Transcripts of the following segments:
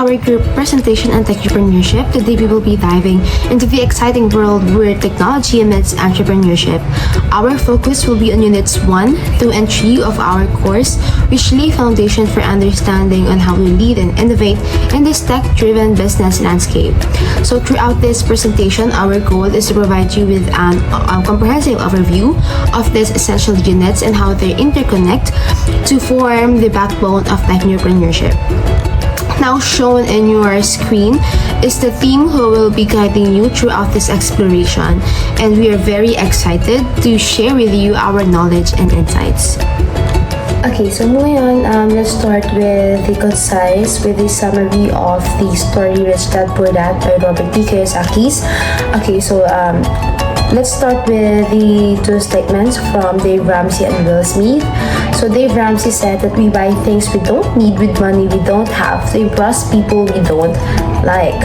our group presentation on entrepreneurship. Today we will be diving into the exciting world where technology meets entrepreneurship. Our focus will be on units 1, 2, and 3 of our course, which lay foundation for understanding on how to lead and innovate in this tech-driven business landscape. So throughout this presentation, our goal is to provide you with an comprehensive overview of these essential units and how they interconnect to form the backbone of technopreneurship. Now shown in your screen is the team who will be guiding you throughout this exploration, and we are very excited to share with you our knowledge and insights. Okay, so ngayon, let's start with the concise, with the summary of the story Rich Dad Poor Dad by Robert T. Kiyosaki. Okay, so let's start with the two statements from Dave Ramsey and Will Smith. So Dave Ramsey said that we buy things we don't need with money we don't have to impress people we don't like.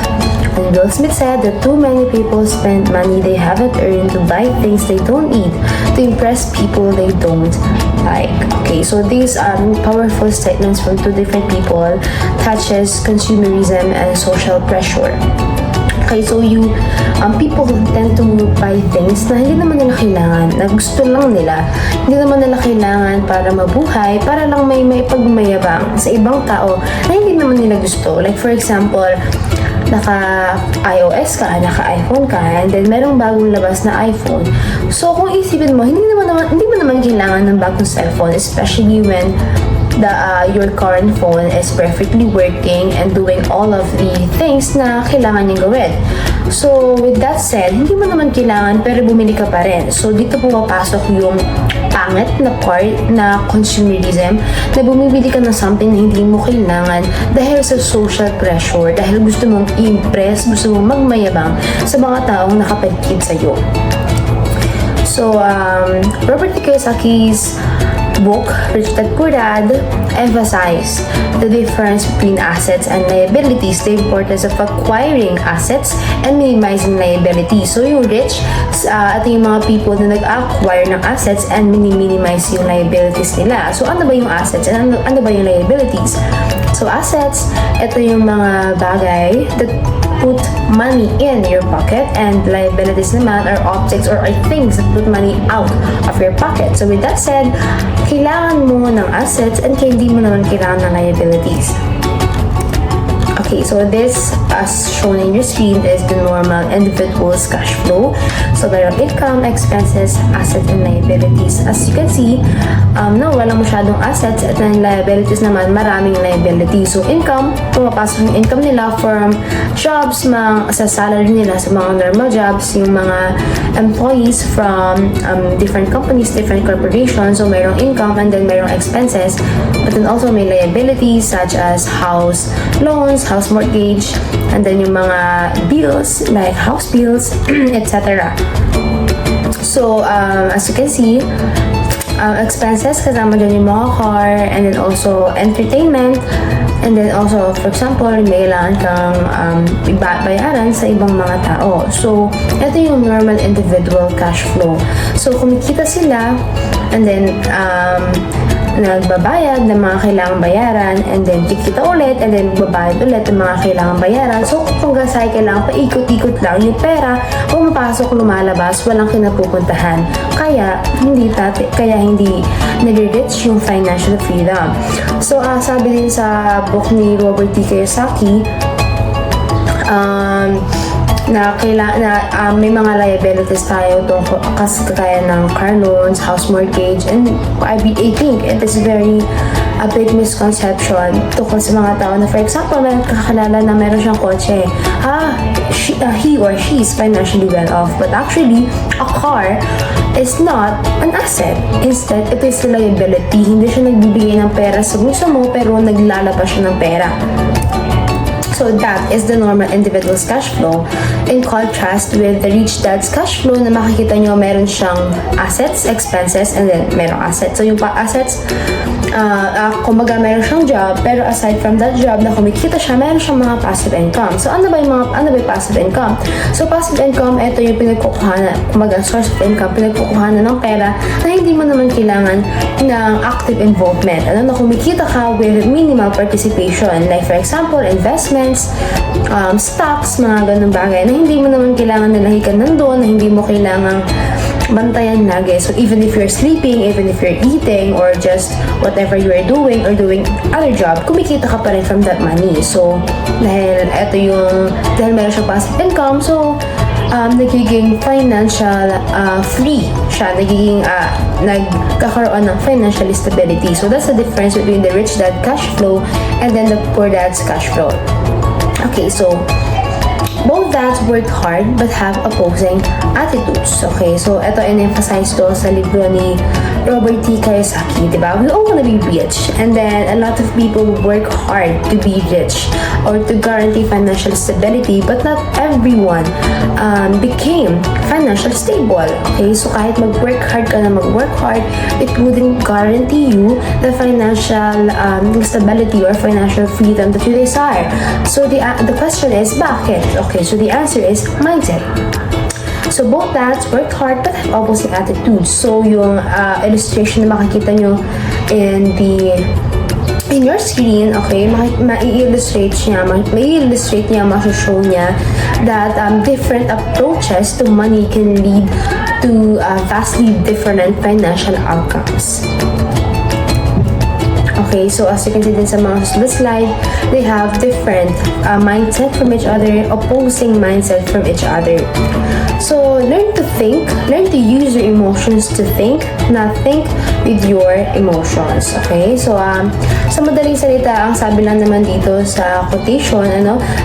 And Will Smith said that too many people spend money they haven't earned to buy things they don't need to impress people they don't like. Okay, so these powerful statements from two different people touches consumerism and social pressure. Okay, so people tend to buy things na hindi naman nila kailangan, na gusto lang nila. Hindi naman nila kailangan para mabuhay, para lang may pagmayabang sa ibang tao na hindi naman nila gusto. Like for example, naka-iOS ka, naka-iPhone ka, and then merong bagong labas na iPhone. So kung isipin mo, hindi mo naman kailangan ng bagong cellphone, especially when your current phone is perfectly working and doing all of the things na kailangan niyang gawin. So, with that said, hindi mo naman kailangan pero bumili ka pa rin. So, dito pumapasok yung pangit na part na consumerism, na bumibili ka ng something na hindi mo kailangan dahil sa social pressure, dahil gusto mong impress, gusto mong magmayabang sa mga taong nakapaligid sa'yo. So, Robert T. Kiyosaki's book, Rich Dad Poor Dad, emphasized the difference between assets and liabilities, the importance of acquiring assets and minimizing liabilities. So yung rich, ito yung mga people na nag-acquire ng assets and minimize yung liabilities nila. So ano ba yung assets and ano ba yung liabilities? So assets, ito yung mga bagay that put money in your pocket, and liabilities naman are objects or are things that put money out of your pocket. So with that said, kailangan mo ng assets and hindi mo naman kailangan ng liabilities. Okay, so this, as shown in your screen, is the normal individual's cash flow. So mayroong income, expenses, assets, and liabilities. As you can see, walang masyadong assets, at ang liabilities naman, maraming liabilities. So income, pumapasok yung income nila from jobs, sa salary nila sa mga normal jobs, yung mga employees from different companies, different corporations. So mayroong income, and then mayroong expenses, but then also may liabilities such as house loans, house mortgage, and then yung mga bills like house bills, etc. So, as you can see, expenses, kasama dyan yung mga car, and then also entertainment, and then also, for example, may kailangan kang bayaran sa ibang mga tao. So, ito yung normal individual cash flow. So, kumikita sila, and then, nagbabayad ng mga kailangang bayaran, and then kikita ulit, and then babayad ulit ng mga kailangang bayaran. So, kung cycle lang, paikot-ikot lang yung pera, pumapasok, lumalabas, walang kinapupuntahan. Kaya hindi nag-reach yung financial freedom. So, sabi din sa book ni Robert T. Kiyosaki, may mga liabilities tayo kasi kaya ng car loans, house mortgage, and I think it is a big misconception tungkol sa mga tao na, for example, may kakilala na meron siyang kotse. He or she is financially well off, but actually, a car is not an asset. Instead, it is a liability. Hindi siya nagbibigay ng pera sa gusto mo, pero naglalabas siya ng pera. So that is the normal individual's cash flow. In contrast with the rich dad's cash flow, na makikita nyo meron siyang assets, expenses, and then merong assets. So yung assets, kumbaga meron siyang job, pero aside from that job na kumikita siya, meron siyang mga passive income. So ano ba yung passive income? So passive income, ito yung pinagkukuhanan, kumbaga source of income, pinagkukuhanan ng pera na hindi mo naman kailangan ng active involvement. Ano na kumikita ka with minimal participation, like for example, investment, investments, stocks, mga ganun bagay na hindi mo naman kailangan nalahikan nandun, na hindi mo kailangan bantayan lagi. So even if you're sleeping, even if you're eating, or just whatever you are doing or doing other job, kumikita ka pa rin from that money. So dahil meron siyang passive income, so nagiging financial free siya, nagkakaroon ng financial stability. So that's the difference between the rich dad cash flow and then the poor dad's cash flow. Okay, so both dads work hard but have opposing attitudes. Okay, so ito in-emphasize to sa libro ni Robert T. Kiyosaki, diba? We all wanna be rich, and then a lot of people work hard to be rich or to guarantee financial stability, but not everyone became financial stable. Okay, so kahit mag-work hard ka na mag-work hard, it wouldn't guarantee you the financial stability or financial freedom that you desire. So the question is, bakit? Okay, so the answer is mindset. So both dads work hard but have opposite attitudes. So yung illustration na makikita nyo in your screen, okay, ma-illustrate niya, ma-show niya that different approaches to money can lead to vastly different financial outcomes. Okay, so as you can see din sa mga susunod slide, they have different mindset from each other, opposing mindset from each other. So learn to think, learn to use your emotions to think, not think with your emotions. Okay, so sa madaling salita, ang sabi lang naman dito sa quotation,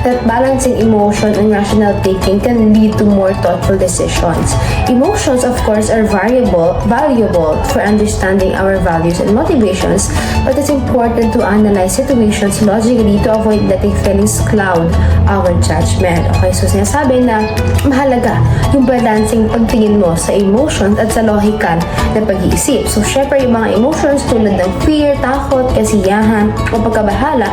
that balancing emotion and rational thinking can lead to more thoughtful decisions. Emotions, of course, are valuable for understanding our values and motivations, but it's important to analyze situations logically to avoid letting feelings cloud our judgment. Okay, so sinasabi na mahalaga yung balancing pagtingin mo sa emotions at sa logical na pag-iisip. So, syempre, yung mga emotions tulad ng fear, takot, kasiyahan, o pagkabahala,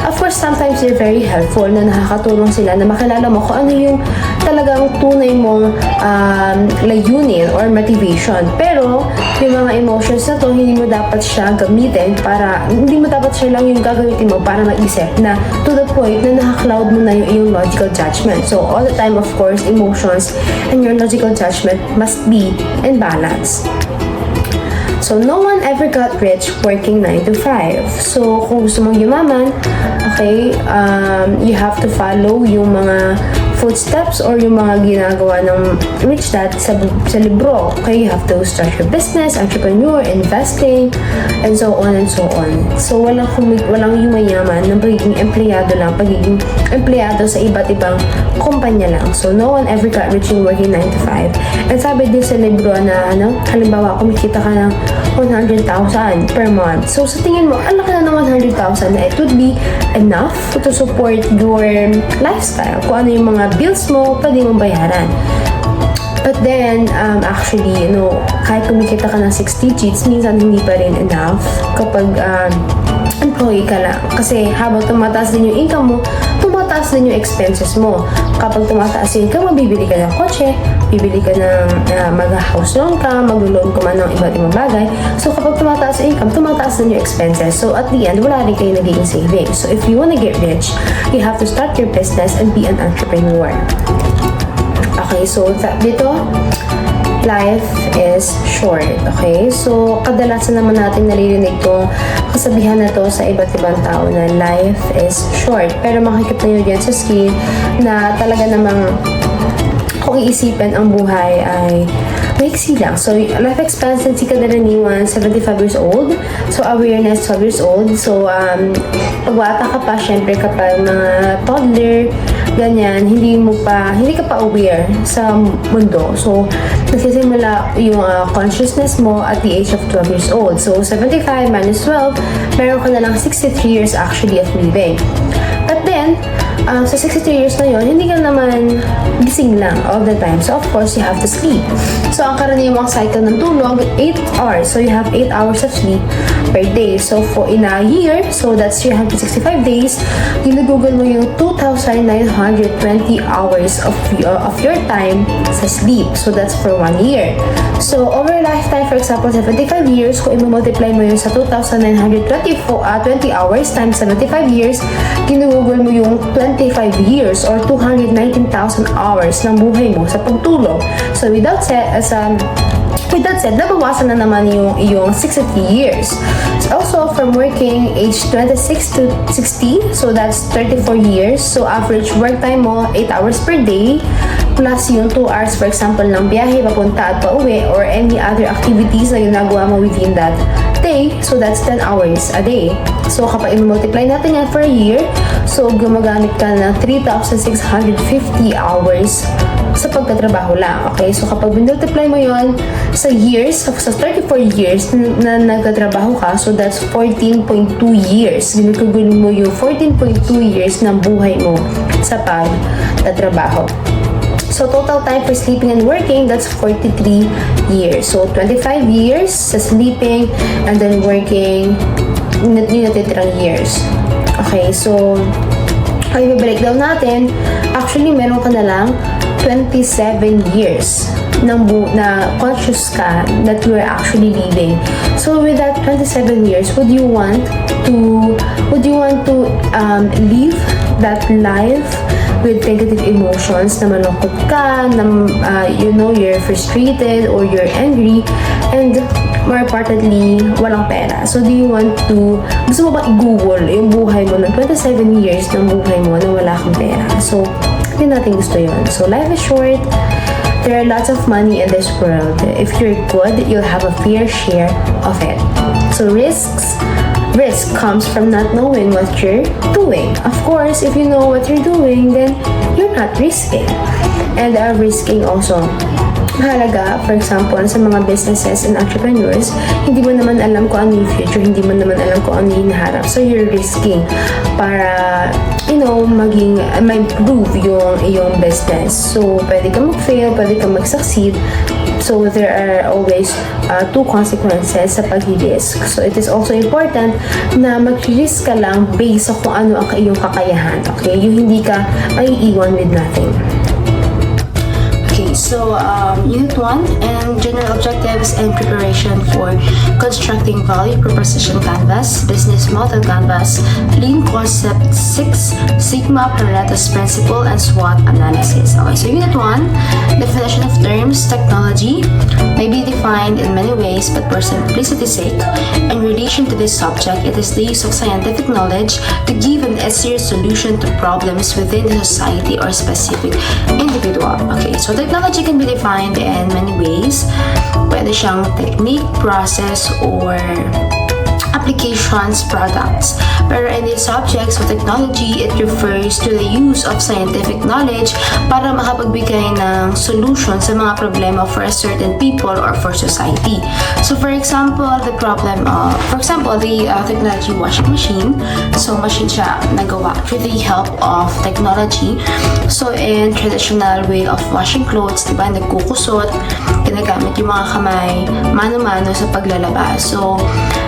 of course, sometimes they're very helpful na nakakatulong sila na makilala mo kung ano yung talagang tunay mong layunin or motivation. Pero, yung mga emotions na to, hindi mo dapat siya gamitin hindi mo dapat siya lang yung gagamitin mo para mag-isip na to the point na naka-cloud mo na yung iyong logical judgment. So, all the time, of course, emotions and your logical judgment must be in balance. So, no one ever got rich working 9 to 5. So, kung gusto mong yumaman, okay, you have to follow yung mga footsteps or yung mga ginagawa ng rich dad sa libro. Okay, you have to start your business, entrepreneur, investing, and so on and so on. So, walang yumayaman ng pagiging empleyado lang, pagiging empleyado sa iba't ibang kumpanya lang. So, no one ever got rich in working 9 to 5. And sabi din sa libro na, halimbawa, kumikita ka ng 100,000 per month. So, sa tingin mo, ang laki na ng 100,000 na it would be enough to support your lifestyle. Kung ano yung mga bills mo, pwede mong bayaran. But then, actually, kahit kumikita ka ng 6 digits, minsan hindi pa rin enough kapag employee ka lang. Kasi habang tumataas din yung income mo, tumataas din yung expenses mo. Kapag tumataas yung income mo, bibili ka ng kotse, bibili ka ng mag-house loan ka, mag-loan ka man ng iba't ibang bagay. So, kapag tumataas yung income, tumataas din yung expenses. So, at the end, wala rin kayo nagiging savings. So, if you wanna get rich, you have to start your business and be an entrepreneur. Okay, so dito, life is short. Okay, so kadalasan naman natin naririnig tong kasabihan na to sa iba't ibang tao na life is short. Pero makikita nyo dyan sa screen na talaga namang kung iisipin ang buhay ay maiksi lang. So, life expectancy kadalaniwan 75 years old. So, awareness 12 years old. So, pagwata ka pa, syempre kapag mga toddler, ganyan, hindi ka pa aware sa mundo. So, nagsisimula yung consciousness mo at the age of 12 years old. So, 75 minus 12, meron ka na lang 63 years actually of living. But then, sa 63 years na yun, hindi ka naman gising lang all the time. So, of course, you have to sleep. So, ang karaniwang cycle ng tulog, 8 hours. So, you have 8 hours of sleep per day. So, for in a year, so that's 365 days, ginugugol mo yung 2,920 hours of your time sa sleep. So, that's for 1 year. So, over a lifetime, for example, 75 years, kung i-multiply mo yun sa 2,920 hours times 75 years, ginugugol mo yung 25 years or 219,000 hours ng buhay mo sa pagtulog. So, with that said, nabawasan na naman yung iyong 63 years. Also, from working age 26 to 60, so that's 34 years. So, average work time mo, 8 hours per day, plus yung 2 hours, for example, ng biyahe, papunta at pauwi, or any other activities na ginagawa mo within that day. So, that's 10 hours a day. So, kapag i-multiply natin yan for a year, so, gumagamit ka ng 3,650 hours sa pagtatrabaho lang. Okay? So, kapag multiply mo yon sa years, sa 34 years na nagtatrabaho ka, so that's 14.2 years. Ginugulin mo yung 14.2 years ng buhay mo sa pagtatrabaho. So, total time for sleeping and working, that's 43 years. So, 25 years sa sleeping and then working yung natitirang years. Okay, so, ay i-breakdown natin, actually, meron ka na lang 27 years na conscious ka that you are actually living. So, with that 27 years, would you want to live that life with negative emotions, na malungkot ka, na you're frustrated or you're angry, and more importantly, walang pera. So, gusto mo bang i-google yung buhay mo ng 27 years ng buhay mo na wala kang pera? So, hindi natin gusto yun. So, life is short. There are lots of money in this world. If you're good, you'll have a fair share of it. So, risk comes from not knowing what you're doing. Of course, if you know what you're doing, then you're not risking. And risking also, mahalaga, for example, sa mga businesses and entrepreneurs, hindi mo naman alam kung ano yung future, hindi mo naman alam kung ano yung hinaharap. So, you're risking para, ma-improve yung iyong business. So, pwede ka mag-fail, pwede ka mag-succeed. So, there are always two consequences sa pag-risk. So, it is also important na mag-risk ka lang based sa kung ano ang iyong kakayahan. Okay? Yung hindi ka maiiwan with nothing. Okay, so Unit 1 and General Objectives and Preparation for Constructing Value Proposition Canvas, Business Model Canvas, Lean Concept 6, Sigma Pareto's Principle, and SWOT Analysis. Okay, so Unit 1, Definition of Terms, Technology, may be defined in many ways, but for simplicity's sake, in relation to this subject, it is the use of scientific knowledge to give an easier solution to problems within the society or specific individual. Okay, so technology can be defined in many ways. Pwede siyang technique, process, or applications, products. Pero in these subjects of technology, it refers to the use of scientific knowledge para makapagbigay ng solution sa mga problema for a certain people or for society. So for example, the technology washing machine. So machine siya nagawa through the help of technology. So in traditional way of washing clothes, diba, nagkukusot, ginagamit yung mga kamay, mano-mano sa paglalaba. So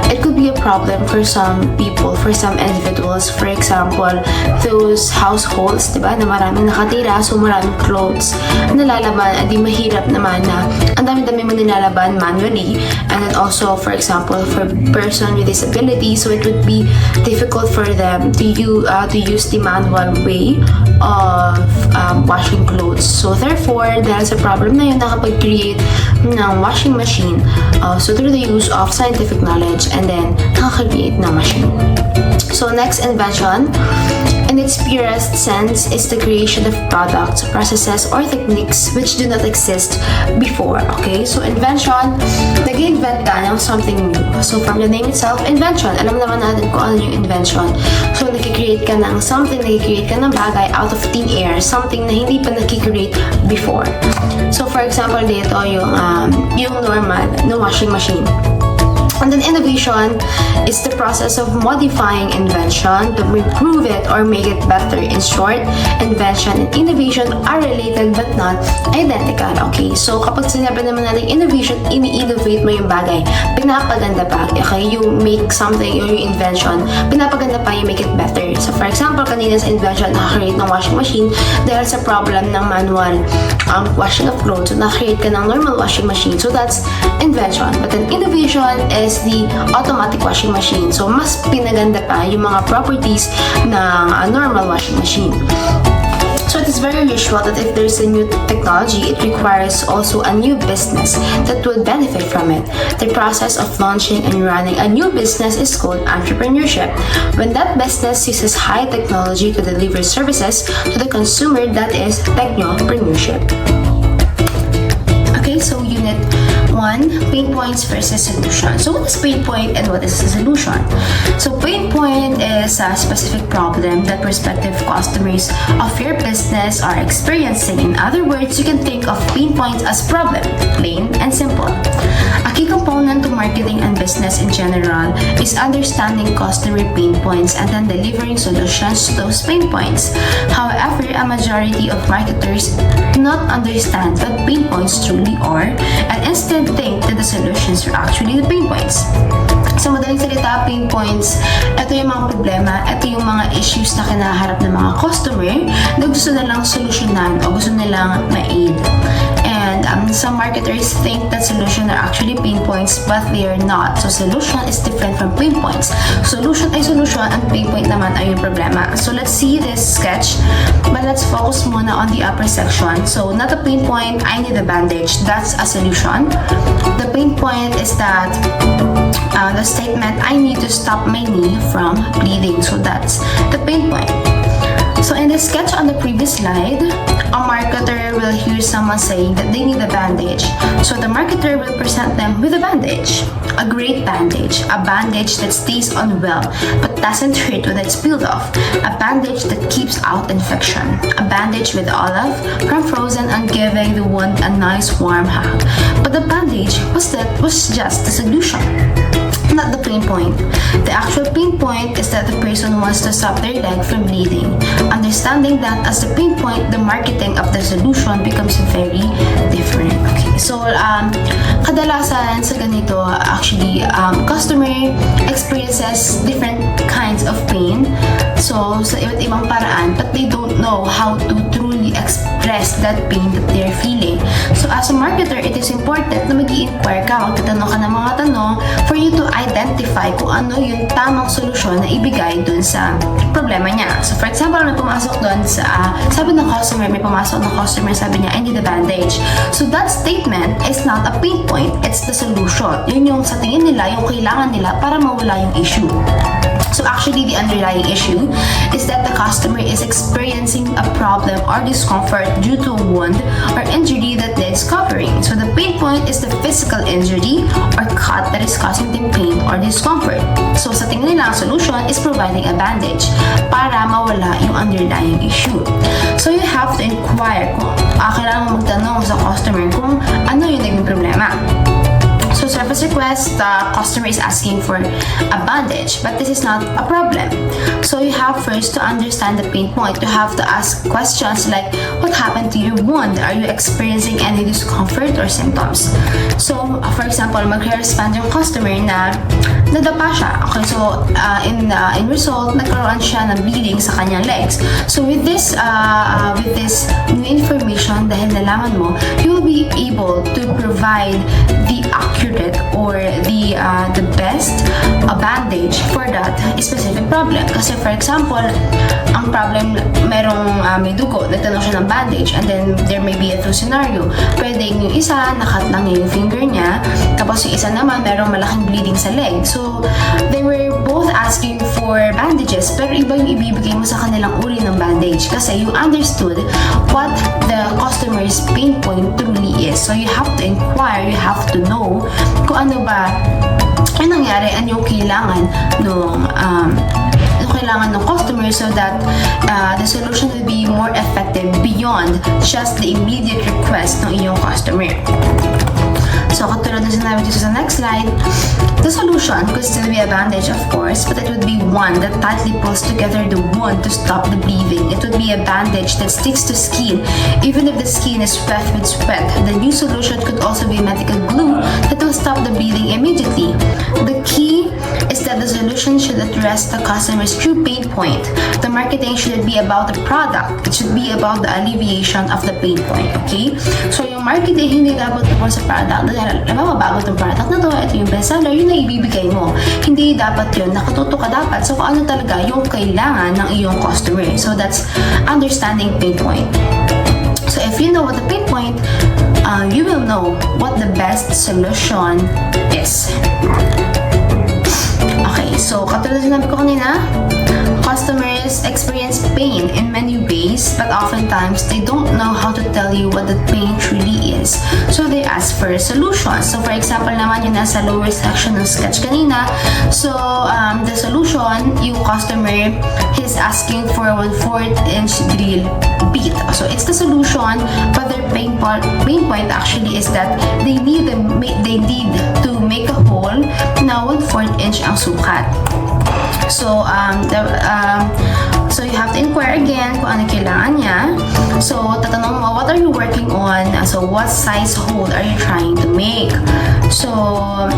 it could be a problem for some people, for some individuals. For example, those households, diba, na maraming nakatira, so maraming clothes nalalaban, at di mahirap naman na ang dami-dami mo nilalaban manually. And then also, for example, for person with disability, so it would be difficult for them to use the manual way of washing clothes. So therefore, dahil sa problem na yun, nakapag-create ng washing machine, so through the use of scientific knowledge, and then nakaka-create ng machine. So next invention, in its purest sense, is the creation of products, processes, or techniques which do not exist before. Okay, so invention, nag-invent ka ng something new. So from the name itself, invention, alam naman natin kung ano yung invention. So nag-create ka ng something, nag-create ka ng bagay out of thin air, something na hindi pa nag-create before. So for example, dito yung normal na washing machine. And then innovation is the process of modifying invention to improve it or make it better. In short, invention and innovation are related but not identical. Okay, so kapag sinabi naman natin innovation, ini-innovate mo yung bagay, pinapaganda pa. Okay, you make something, yung invention, pinapaganda pa, you make it better. So for example, kanina sa invention, nakakreate ng washing machine dahil sa problem ng manual washing of clothes. So nakakreate ka ng normal washing machine. So that's invention. But then innovation is the automatic washing machine. So, mas pinaganda pa yung mga properties ng normal washing machine. So, it is very usual that if there's a new technology, it requires also a new business that will benefit from it. The process of launching and running a new business is called entrepreneurship. When that business uses high technology to deliver services to the consumer, that is technopreneurship. Okay, so unit 1, pain points versus solution. So what is pain point and what is a solution? So pain point is a specific problem that prospective customers of your business are experiencing. In other words, you can think of pain points as problem, plain and simple. A key component to marketing and business in general is understanding customer pain points and then delivering solutions to those pain points. However, a majority of marketers do not understand what pain points truly are and instead think that the solutions are actually the pain points. Sa madaling salita, pain points, ito yung mga problema, ito yung mga issues na kinaharap ng mga customer na gusto nilang solusyonan o gusto nilang ma-aid. And some marketers think that solution are actually pain points, but they are not. So solution is different from pain points. Solution ay solution, and pain point naman ay yung problema. So let's see this sketch, but let's focus muna on the upper section. So not a pain point, I need a bandage. That's a solution. The pain point is that the statement, I need to stop my knee from bleeding. So that's the pain point. So in the sketch on the previous slide, a marketer will hear someone saying that they need a bandage. So the marketer will present them with a bandage. A great bandage. A bandage that stays on well but doesn't hurt when it's peeled off. A bandage that keeps out infection. A bandage with olive from frozen and giving the wound a nice warm hug. But the bandage was just the solution, not the pain point. The actual pain point is that the person wants to stop their leg from bleeding. Understanding that as the pain point, the marketing of the solution becomes very different. Okay, so kadalasan sa ganito, actually, customer experiences different kinds of pain. So, sa iba't ibang paraan, but they don't know how to truly express that pain that they're feeling. So, as a marketer, it is important na mag-i-inquire ka, magtatanong ka ng mga tanong for you to identify kung ano yung tamang solusyon na ibigay dun sa problema niya. So, for example, may pumasok dun sa, sabi ng customer, may pumasok ng customer, sabi niya, I need a bandage. So, that statement is not a pain point, it's the solution. Yun yung sa tingin nila, yung kailangan nila para mawala yung issue. So actually, the underlying issue is that the customer is experiencing a problem or discomfort due to a wound or injury that needs covering. So the pain point is the physical injury or cut that is causing them pain or discomfort. So sa tingin nila, ang solution is providing a bandage para mawala yung underlying issue. So you have to inquire kung kailangan magtanong sa customer kung ano yung naging problema. So service request, the customer is asking for a bandage, but this is not a problem. So you have first to understand the pain point. You have to ask questions like, what happened to your wound? Are you experiencing any discomfort or symptoms? So, for example, mag-respond yung customer na nadapa siya. Okay, so in result, nagkaroon siya ng bleeding sa kanyang legs. So with this new information, dahil nalaman mo, you will be able to provide the accurate or the best bandage for that specific problem. Kasi for example, ang problem, may dugo, nagtanong siya ng bandage, and then there may be a two scenario. Pwedeng yung isa, nakat lang yung finger niya, tapos yung isa naman, merong malaking bleeding sa leg. So, they were both asking for bandages, pero iba yung ibibigay mo sa kanilang uri ng bandage kasi you understood what the customer's pain point truly is. So, you have to inquire, you have to know kung ano ba ang nangyari, ano yung kailangan ng customer so that the solution will be more effective beyond just the immediate request ng iyong customer. So, katulad na sinabi dito sa next slide, the solution could still be a bandage, of course, but it would be one that tightly pulls together the wound to stop the bleeding. It would be a bandage that sticks to skin, even if the skin is wet with sweat. The new solution could also be medical glue that will stop the bleeding immediately. The key is that the solution should address the customer's true pain point. The marketing shouldn't be about the product. It should be about the alleviation of the pain point. Okay? So, yung marketing hindi dapat tungkol sa product. Dahil mababago itong product na to, ito yung bestseller, yun na ibibigay mo. Hindi dapat yun. Nakatuto ka dapat. So, kung ano talaga yung kailangan ng iyong customer. So, that's understanding pain point. So, if you know what the pain point, you will know what the best solution is. Okay, so katulad na sinabi ko kanina, customers experience pain in many ways, but oftentimes they don't know how to tell you what the pain truly is. So they ask for a solution. So for example naman, yung nasa lower section ng sketch kanina, so the solution, yung customer, he's asking for a 1/4 inch drill bit. So it's the solution, but their pain point actually is that they need to make a hole na 1/4 inch ang sukat. So, so you have to inquire again kung ano kailangan niya. So, tatanong mo, what are you working on? So, what size hole are you trying to make? So,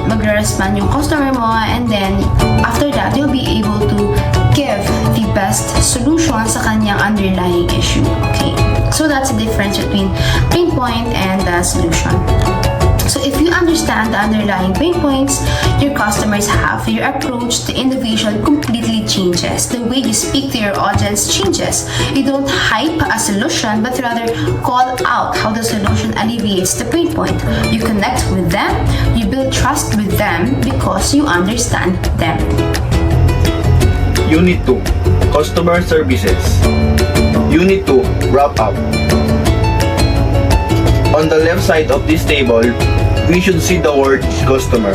magre-respond yung customer mo, and then, after that, you'll be able to give the best solution sa kanyang underlying issue. Okay? So, that's the difference between pain point and the solution. So if you understand the underlying pain points your customers have, your approach to innovation completely changes. The way you speak to your audience changes. You don't hype a solution, but rather call out how the solution alleviates the pain point. You connect with them, you build trust with them because you understand them. Unit 2, Customer Services. Unit 2, Wrap Up. On the left side of this table, we should see the word customer.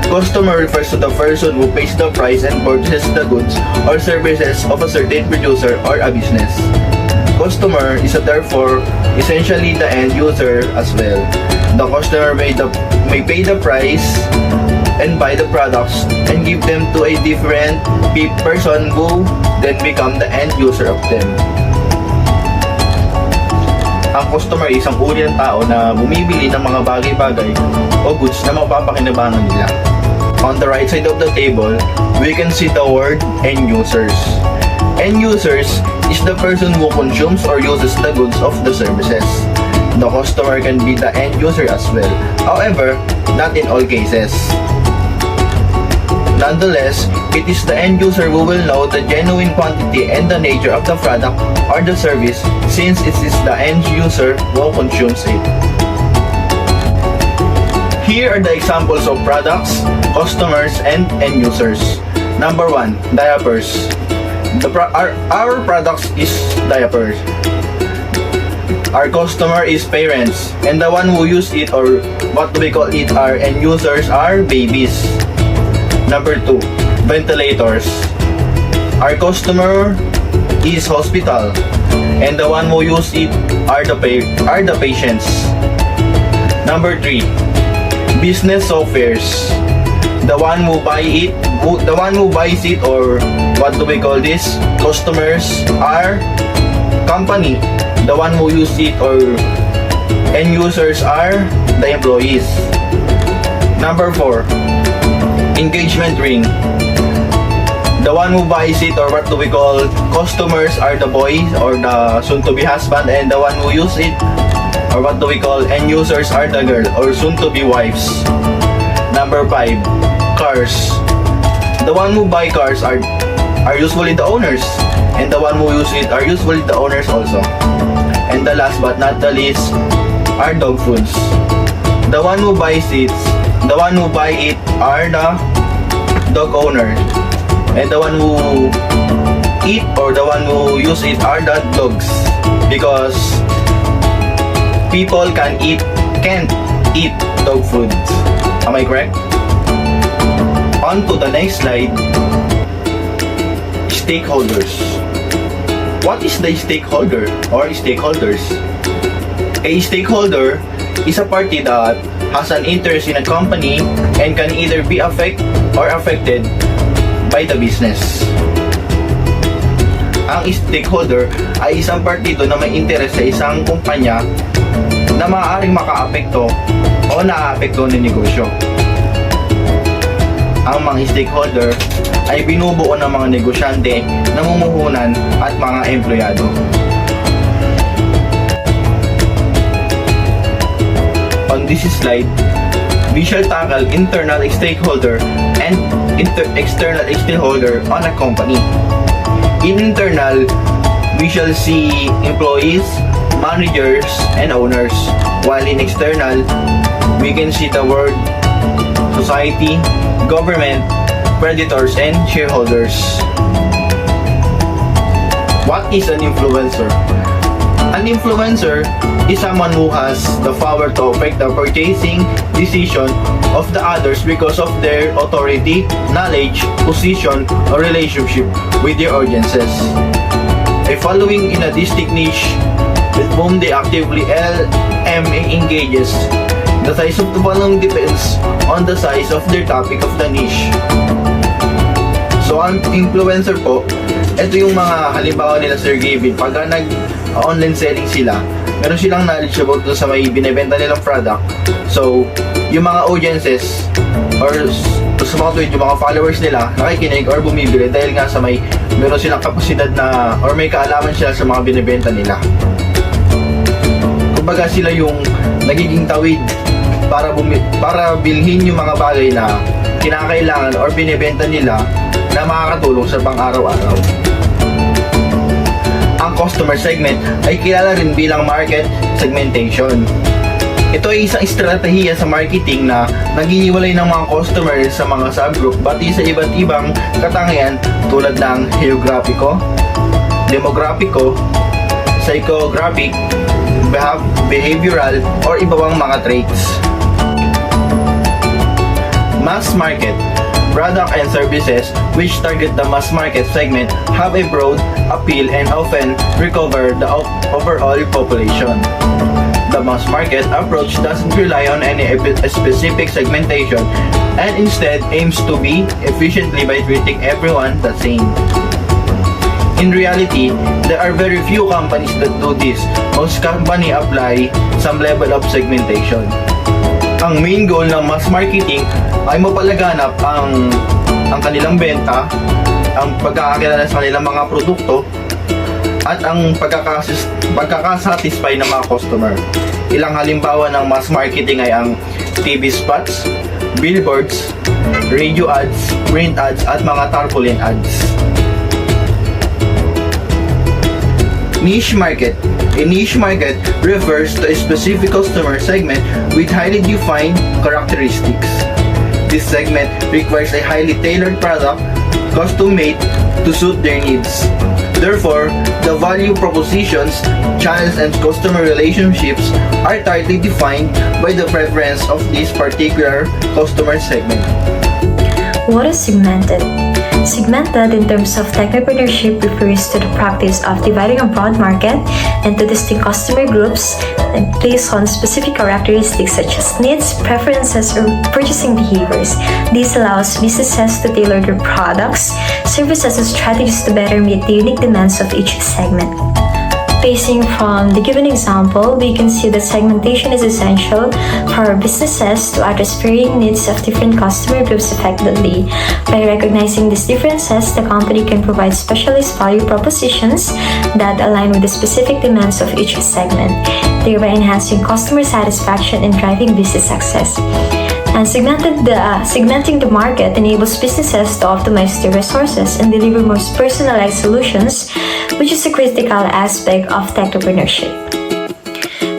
Customer refers to the person who pays the price and purchases the goods or services of a certain producer or a business. Customer is therefore essentially the end user as well. The customer may pay the price and buy the products and give them to a different person who then become the end user of them. Ang customer ay isang uri ng tao na bumibili ng mga bagay-bagay o goods na mapapakinabangan nila. On the right side of the table, we can see the word end users. End users is the person who consumes or uses the goods of the services. The customer can be the end user as well. However, not in all cases. Nonetheless, it is the end user who will know the genuine quantity and the nature of the product or the service, since it is the end user who consumes it. Here are the examples of products, customers, and end users. Number 1, diapers. Our products is diapers. Our customer is parents, and the one who use it, or what we call it, our end users are babies. Number 2, ventilators. Our customer is hospital, and the one who use it are the patients. Number 3, business softwares. The one who buys it, or what do we call this? Customers are company. The one who use it, or end users are the employees. Number 4, engagement ring. The one who buys it, or what do we call customers, are the boys or the soon-to-be husband, and the one who use it, or what do we call end users, are the girl or soon-to-be wives. Number 5, cars. The one who buy cars are usually the owners, and the one who use it are usually the owners also. And the last but not the least are dog foods. The one who buy it are the dog owner, and the one who eat, or the one who use it, are the dogs, because people can't eat dog food. Am I correct? On to the next slide. Stakeholders. What is the stakeholder or stakeholders? A stakeholder is a party that has an interest in a company and can either be affected by the business. Ang stakeholder ay isang partido na may interest sa isang kumpanya na maaaring makaapekto o naaapekto ng negosyo. Ang mga stakeholder ay binubuo ng mga negosyante, namumuhunan at mga empleyado. On this slide, we shall tackle internal stakeholder and external stakeholder on a company. In internal, we shall see employees, managers, and owners, while in external, we can see the world, society, government, creditors, and shareholders. What is an influencer? An influencer is someone who has the power to affect the purchasing decision of the others because of their authority, knowledge, position, or relationship with their audiences. A following in a distinct niche with whom they actively engages. The size of the following depends on the size of their topic of the niche. So, ang influencer po, ito yung mga halimbawa nila Sir Gavin. Pagka nag-online selling sila, meron silang knowledge about dun sa may binibenta nilang product. So, yung mga audiences or sa mga tweet, yung mga followers nila nakikinig or bumibili dahil nga sa meron silang kapasidad na or may kaalaman sila sa mga binibenta nila. Kumbaga sila yung nagiging tawid para bilhin yung mga bagay na kinakailangan or binibenta nila na makakatulong sa pang-araw-araw. Ang customer segment ay kilala rin bilang market segmentation. Ito ay isang estratehiya sa marketing na naghihiwalay ng mga customer sa mga subgroup batay sa iba't ibang katangian tulad ng geographico, demographico, psychographic, behavioral, or iba pang mga traits. Mass market. Product and services which target the mass market segment have a broad appeal and often recover the overall population. The mass market approach doesn't rely on any specific segmentation and instead aims to be efficiently by treating everyone the same. In reality, there are very few companies that do this. Most companies apply some level of segmentation. Ang main goal ng mass marketing ay mapalaganap ang kanilang benta, ang pagkakakilala sa kanilang mga produkto, at ang pagkakasatisfy ng mga customer. Ilang halimbawa ng mass marketing ay ang TV spots, billboards, radio ads, print ads, at mga tarpaulin ads. Niche market. A niche market refers to a specific customer segment with highly defined characteristics. This segment requires a highly tailored product, custom-made to suit their needs. Therefore, the value propositions, channels, and customer relationships are tightly defined by the preference of this particular customer segment. What is segmented? Segmented in terms of technopreneurship refers to the practice of dividing a broad market into distinct customer groups and based on specific characteristics such as needs, preferences, or purchasing behaviors. This allows businesses to tailor their products, services, and strategies to better meet the unique demands of each segment. Basing from the given example, we can see that segmentation is essential for businesses to address varying needs of different customer groups effectively. By recognizing these differences, the company can provide specialized value propositions that align with the specific demands of each segment, thereby enhancing customer satisfaction and driving business success. And segmenting the market enables businesses to optimize their resources and deliver more personalized solutions, which is a critical aspect of technopreneurship.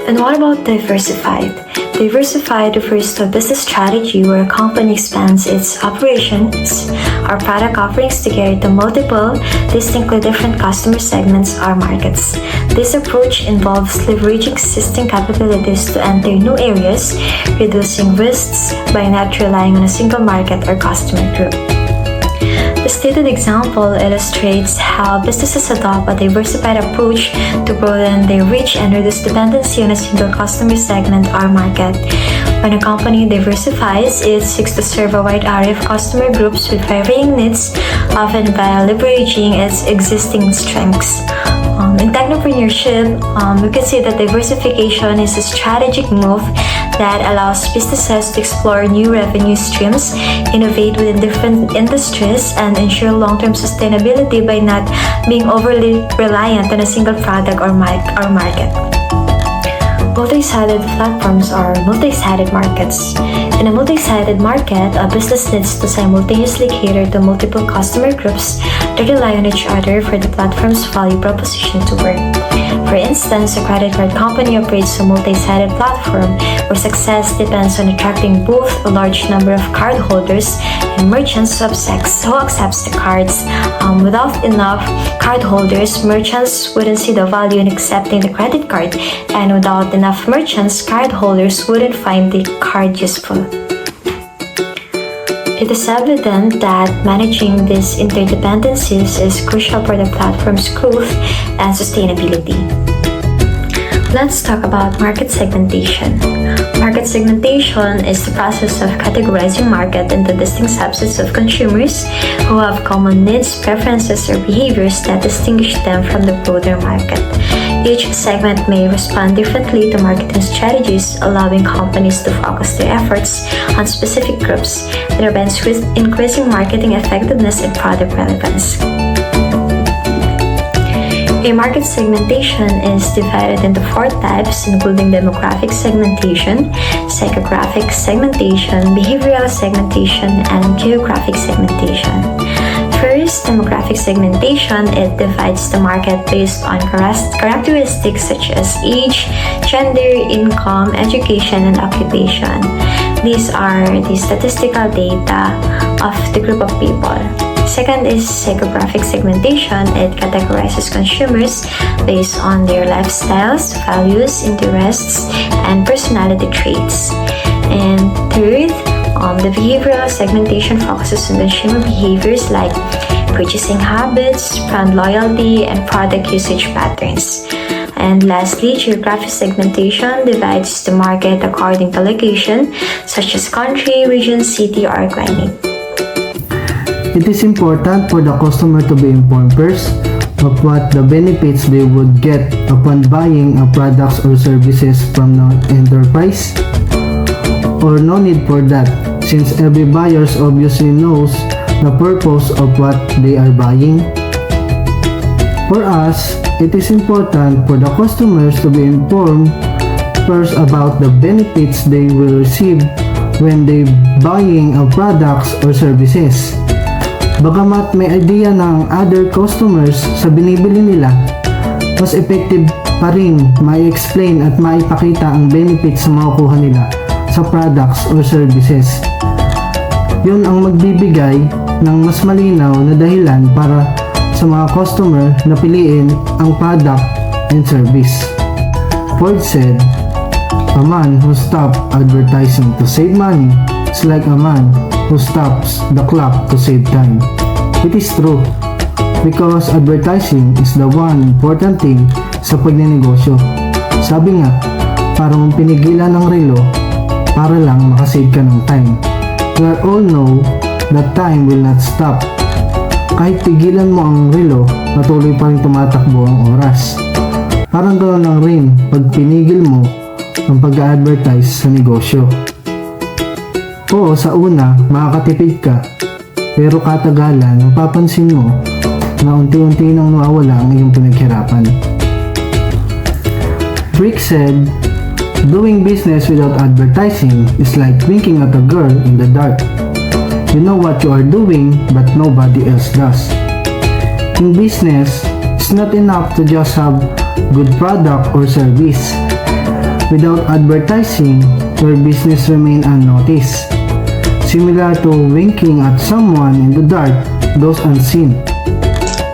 And what about diversified? Diversified refers to a business strategy where a company expands its operations or product offerings to cater to multiple, distinctly different customer segments or markets. This approach involves leveraging existing capabilities to enter new areas, reducing risks by not relying on a single market or customer group. The stated example illustrates how businesses adopt a diversified approach to broaden their reach and reduce dependency on a single customer segment or market. When a company diversifies, it seeks to serve a wide array of customer groups with varying needs, often by leveraging its existing strengths. In technopreneurship, we can say that diversification is a strategic move that allows businesses to explore new revenue streams, innovate within different industries, and ensure long-term sustainability by not being overly reliant on a single product or market. Multi-sided platforms are multi-sided markets. In a multi-sided market, a business needs to simultaneously cater to multiple customer groups that rely on each other for the platform's value proposition to work. For instance, a credit card company operates a multi-sided platform where success depends on attracting both a large number of cardholders and merchants who accepts the cards. Without enough cardholders, merchants wouldn't see the value in accepting the credit card, and without enough merchants, cardholders wouldn't find the card useful. It is evident that managing these interdependencies is crucial for the platform's growth and sustainability. Let's talk about market segmentation. Market segmentation is the process of categorizing market into distinct subsets of consumers who have common needs, preferences, or behaviors that distinguish them from the broader market. Each segment may respond differently to marketing strategies, allowing companies to focus their efforts on specific groups, thereby increasing marketing effectiveness and product relevance. A market segmentation is divided into 4 types, including demographic segmentation, psychographic segmentation, behavioral segmentation, and geographic segmentation. First, demographic segmentation, it divides the market based on characteristics such as age, gender, income, education, and occupation. These are the statistical data of the group of people. Second is psychographic segmentation. It categorizes consumers based on their lifestyles, values, interests, and personality traits. And third, the behavioral segmentation focuses on consumer behaviors like purchasing habits, brand loyalty, and product usage patterns. And lastly, geographic segmentation divides the market according to location, such as country, region, city, or climate. It is important for the customer to be informed first of what the benefits they would get upon buying a products or services from the enterprise. Or no need for that, since every buyer obviously knows the purpose of what they are buying. For us, it is important for the customers to be informed first about the benefits they will receive when they buying a products or services. Bagamat may idea ng other customers sa binibili nila, mas effective pa rin ma-explain at maipakita ang benefits sa makukuha nila sa products or services. Yun ang magbibigay ng mas malinaw na dahilan para sa mga customer na piliin ang product and service. Ford said, "A man who stops advertising to save money is like a man who stops the clock to save time." It is true, because advertising is the one important thing sa pagnenegosyo. Sabi nga, parang pinigilan ng relo para lang makasave ka ng time. We all know that time will not stop. Kahit pigilan mo ang relo, patuloy pa rin tumatakbo ang oras. Parang ganoon lang rin pag pinigil mo ang pag-advertise sa negosyo. Oo, sa una, makakatipid ka, pero katagalan, mapapansin mo na unti-unti nang nawawala ang iyong pinaghirapan. Brick said, "Doing business without advertising is like winking at a girl in the dark. You know what you are doing, but nobody else does." In business, it's not enough to just have good product or service. Without advertising, your business remain unnoticed. Similar to winking at someone in the dark goes unseen.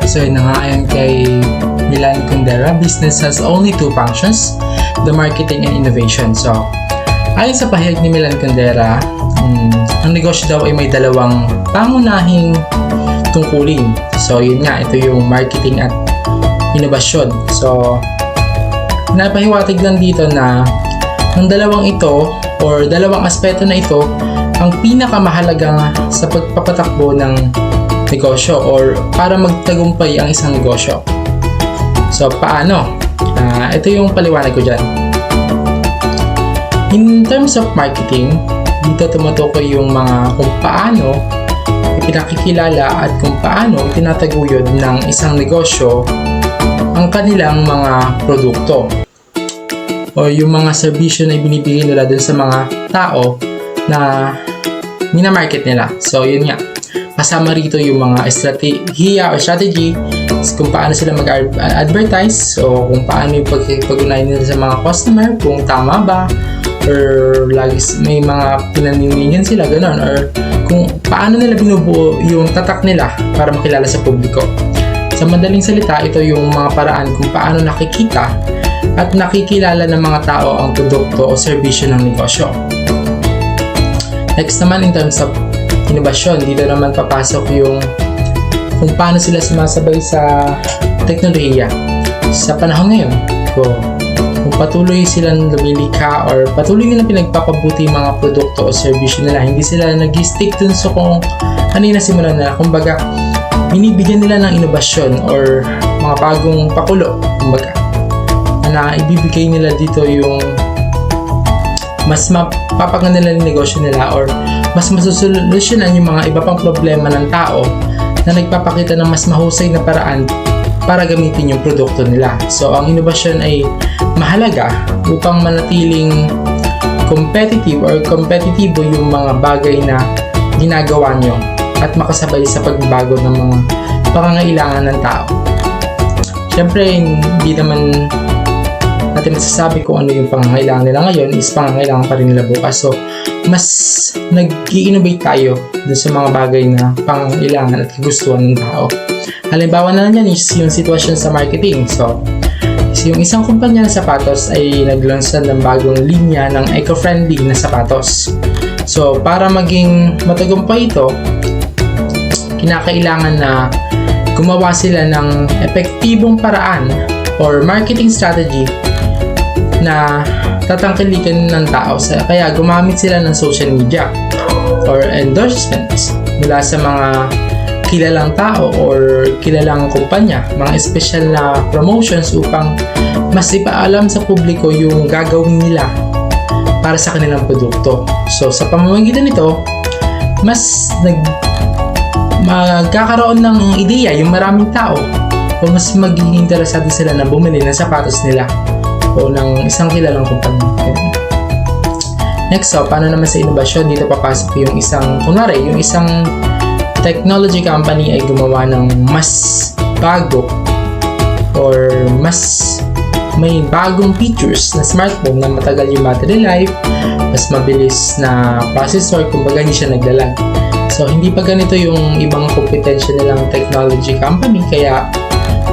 So yun na nga, ayon kay Milan Kundera, business has only 2 functions, the marketing and innovation. So, ayon sa pahayag ni Milan Kundera, ang negosyo daw ay may 2 pangunahing tungkulin. So, yun nga, ito yung marketing at innovation. So, napahiwatig lang dito na ng dalawang ito or dalawang aspeto na ito ang pinakamahalaga sa pagpapatakbo ng negosyo or para magtagumpay ang isang negosyo. So, paano? Ito yung paliwanag ko dyan. In terms of marketing, dito tumutukoy yung mga kung paano ipinakikilala at kung paano tinataguyod ng isang negosyo ang kanilang mga produkto o yung mga serbisyo na ibinibigay nila dun sa mga tao na minamarket nila. So, yun nga. Kasama rito yung mga estratehiya o strategy kung paano sila mag-advertise o kung paano yung pag-unahin nila sa mga customer, kung tama ba or lagi may mga pinaniningan sila, gano'n, or kung paano nila binubuo yung tatak nila para makilala sa publiko. Sa madaling salita, ito yung mga paraan kung paano nakikita at nakikilala ng mga tao ang produkto o serbisyo ng negosyo. Next naman, in terms of innovasyon, dito naman papasok yung kung paano sila sumasabay sa teknolohiya. Sa panahon ngayon, kung patuloy silang lumilikha or patuloy nilang pinagpapabuti yung mga produkto o serbisyo nila, hindi sila nag-stick dun sa kung ano yung nasimulan nila. Kumbaga, binibigyan nila ng inobasyon or mga bagong pakulo, kumbaga, na ibibigay nila dito yung mas mapapaganda nila yung negosyo nila or mas masusolusyonan yung mga iba pang problema ng tao na nagpapakita ng mas mahusay na paraan para gamitin yung produkto nila. So, ang innovasyon ay mahalaga upang manatiling competitive or kompetitibo yung mga bagay na ginagawa nyo at makasabay sa pagbabago ng mga pangangailangan ng tao. Siyempre, hindi naman natin masasabi kung ano yung pangangailangan nila ngayon is pangangailangan pa rin nila bukas. So, mas nag-i-innovate tayo dun sa mga bagay na pangangailangan at kagustuhan ng tao. Halimbawa na lang yan is yung sitwasyon sa marketing. So, yung isang kumpanya ng sapatos ay nag-launch ng bagong linya ng eco-friendly na sapatos. So, para maging matagumpay ito, kinakailangan na gumawa sila ng epektibong paraan or marketing strategy na tatangkilikan ng tao. Kaya gumamit sila ng social media or endorsements mula sa mga kilalang tao or kilalang kumpanya, mga special na promotions upang mas ipaalam sa publiko yung gagawin nila para sa kanilang produkto. So, sa pamamagitan nito, mas magkakaroon ng ideya yung maraming tao o mas magiging interesado sila na bumili ng sapatos nila o ng isang kilalang kumpanya. Next, paano naman sa innovasyon? Dito papasok yung isang technology company ay gumawa ng mas bago or mas may bagong features na smartphone na matagal yung battery life, mas mabilis na processor, kumbaga hindi siya naglalag. So, hindi pa ganito yung ibang kompetensya nilang technology company, kaya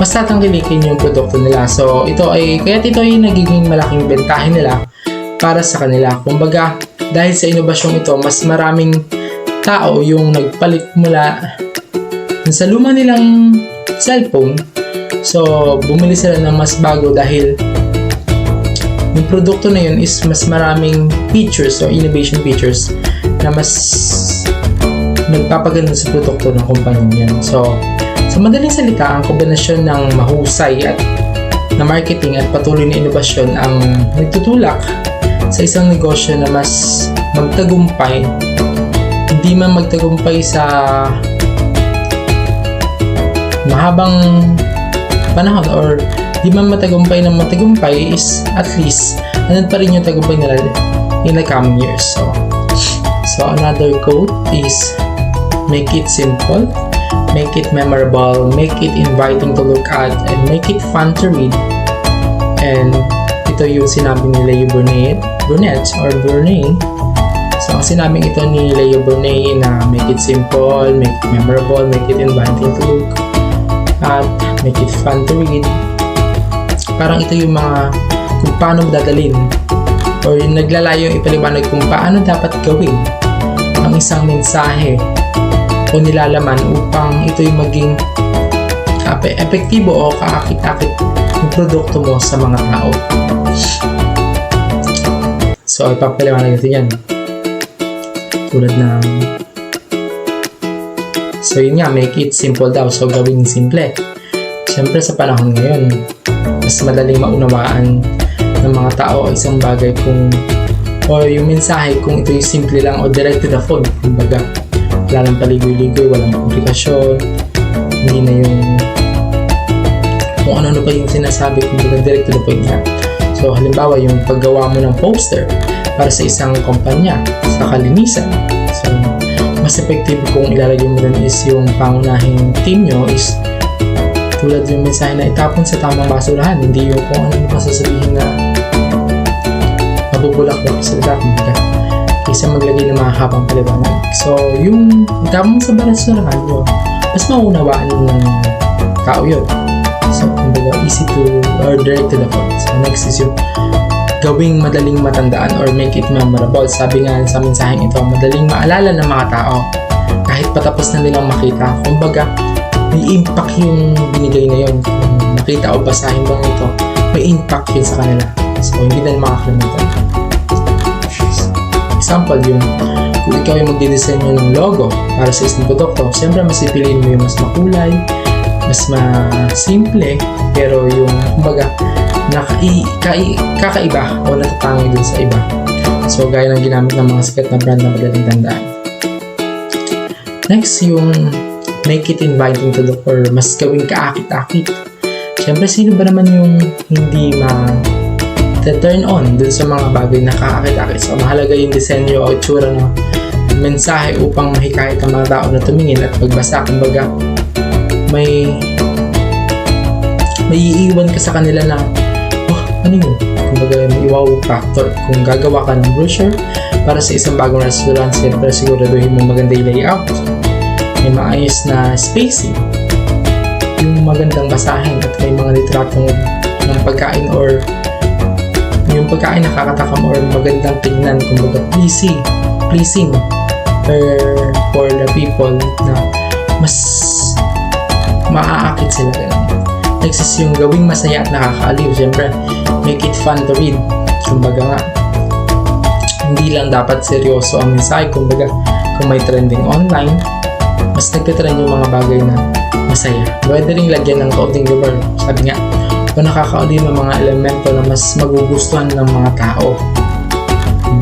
mas tatangkilikin yung produkto nila. So, kaya ito ay nagiging malaking bentahe nila para sa kanila. Kumbaga, dahil sa inobasyong ito, mas maraming tao yung nagpalit mula sa luma nilang cellphone. So, bumili sila ng mas bago dahil yung produkto na yun is mas maraming features o innovation features na mas nagpapaganda sa produkto ng kumpanya yan. So, sa madaling salita, ang kombinasyon ng mahusay at na marketing at patuloy na inobasyon ang nagtutulak sa isang negosyo na mas magtagumpay. Hindi man magtagumpay sa mahabang panahon or di man matagumpay ng matagumpay is at least nandun pa rin yung tagumpay nila in the coming years. So another quote is make it simple, make it memorable, make it inviting to look at, and make it fun to read. And ito yung sinabi ni Leo Burnett. So ang sinabing ito ni Leo Burnett na make it simple, make it memorable, make it inviting to look at, make it fun to read. Parang ito yung mga kung paano dadalhin or yung naglalayo yung ipaliwanag kung paano dapat gawin ang isang mensahe o nilalaman upang ito yung maging epektibo o kaakit-akit yung produkto mo sa mga tao. So, ipapaliwanag natin yan. Tulad ng so, yun nga, make it simple daw. So, gawin simple. Siyempre, sa panahon ngayon, mas madaling maunawaan ng mga tao isang bagay kung o yung mensahe kung ito yung simple lang o direct to the phone. Kumbaga, wala nang paligoy-ligoy, walang komplikasyon, hindi na yung kung ano-ano pa yung sinasabi, kumbaga direct to the point na. So, halimbawa, yung paggawa mo ng poster para sa isang kumpanya sa kalinisan. So, mas effective kung ilalagay mo rin is yung pangunahing team nyo is tulad yung mensahe na itapon sa tamang basurahan, hindi yung kung ano pa sasabihin na mabubulak mo sa lahat, kumbaga kaysa maglagay ng mga habang paliwanag. So, yung itapon sa basurahan nyo, mas maunawaan ng tao yun. So, kumbaga easy to or direct to the point. So, next is yung gawing madaling matandaan or make it memorable. Sabi nga sa mensaheng ito, madaling maalala ng mga tao kahit patapos na nilang makita. Kumbaga, may impact yung binigay na yun. Kung makita o basahin ba ito, may impact yun sa kanila. So, hindi na makakalimutan. Example, yung kung ikaw yung magdidesign ng logo para sa isang produkto, siyempre mas ipiliin mo yung mas makulay, mas simple, pero yung kumbaga kakaiba o natatangi dun sa iba. So, gaya ng ginamit ng mga sikat na brand na madaling tandaan. Next, yung make it inviting to look or mas gawing kaakit-akit. Siyempre, sino ba naman yung hindi turn on dun sa mga bagay na kaakit-akit? So, mahalaga yung disenyo o itsura ng mensahe upang mahikayat ang mga tao na tumingin at magbasa. Kumbaga, may iiwan ka sa kanila na ano yun? Kumbaga, may wow factor. Kung gagawa ka ng brochure para sa isang bagong restaurant, siyempre siguraduhin mo maganda yung layout, may maayos na spacing, yung magandang basahin at may mga litrato ng pagkain or yung pagkain nakakatakam or magandang tignan, kumbaga pleasing for the people na mas maaakit sila. Next is yung gawing masaya at nakakaaliw. Siyempre, make it fun to read. Kumbaga nga, hindi lang dapat seryoso ang mensahe. Kumbaga, kung may trending online, mas nagtitrend yung mga bagay na masaya. Pwede rin lagyan ng kaunting humor. Sabi nga, kung nakakaaliw ng mga elemento na mas magugustuhan ng mga tao.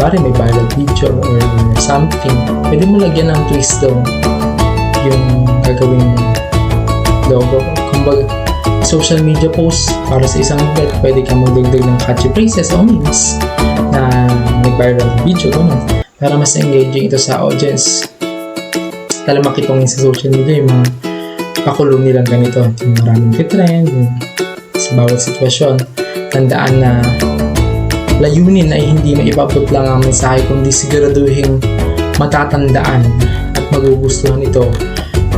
Bari may viral video or something, pwede mo lagyan ng twist doon yung gagawin logo. Kumbaga, social media post para sa isang event, pwede kang magdagdag ng catchy phrases o memes na nag-viral video, gano'n, para mas engaging ito sa audience. Talamak itong sa social media yung mga pakulong nilang ganito, yung maraming trend sa bawat sitwasyon. Tandaan na layunin ay hindi maipabot lang ang mensahe, kundi siguraduhin matatandaan at magugustuhan ito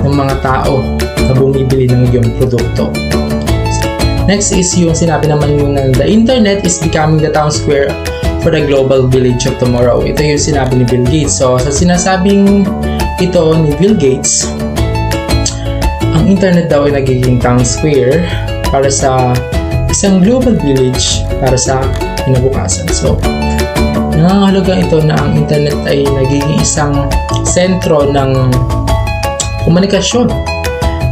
ng mga tao na bumibili ng iyong produkto. Next is yung sinabi naman yung the internet is becoming the town square for the global village of tomorrow. Ito yung sinabi ni Bill Gates. So, sa sinasabing ito ni Bill Gates, ang internet daw ay nagiging town square para sa isang global village para sa kinabukasan. So, nangangahulugan ito na ang internet ay nagiging isang sentro ng komunikasyon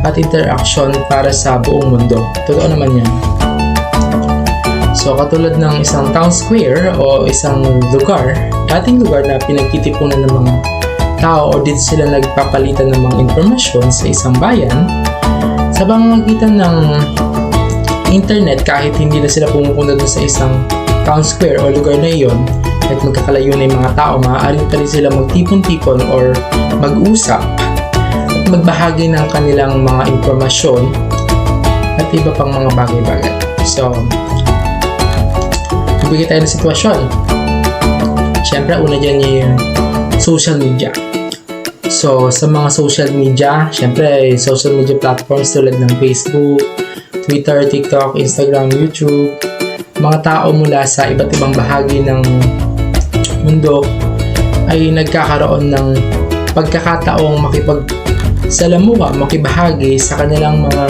at interaction para sa buong mundo. Totoo naman yan. So, katulad ng isang town square o isang lugar, dating lugar na pinagtitipunan ng mga tao o dito sila nagpapalitan ng mga informasyon sa isang bayan, sa pamamagitan ng internet, kahit hindi na sila pumupunta doon sa isang town square o lugar na iyon, at magkakalayo na yung mga tao, maaari pa rin sila magtipon-tipon or mag-usap at magbahagi ng kanilang mga informasyon at iba pang mga bagay-bagay. So, bibigay tayo ng sitwasyon. Siyempre, una dyan yung social media. So, sa mga social media, siyempre, social media platforms tulad ng Facebook, Twitter, TikTok, Instagram, YouTube, mga tao mula sa iba't ibang bahagi ng mundo ay nagkakaroon ng pagkakataong makipagsalamuha, makibahagi sa kanilang mga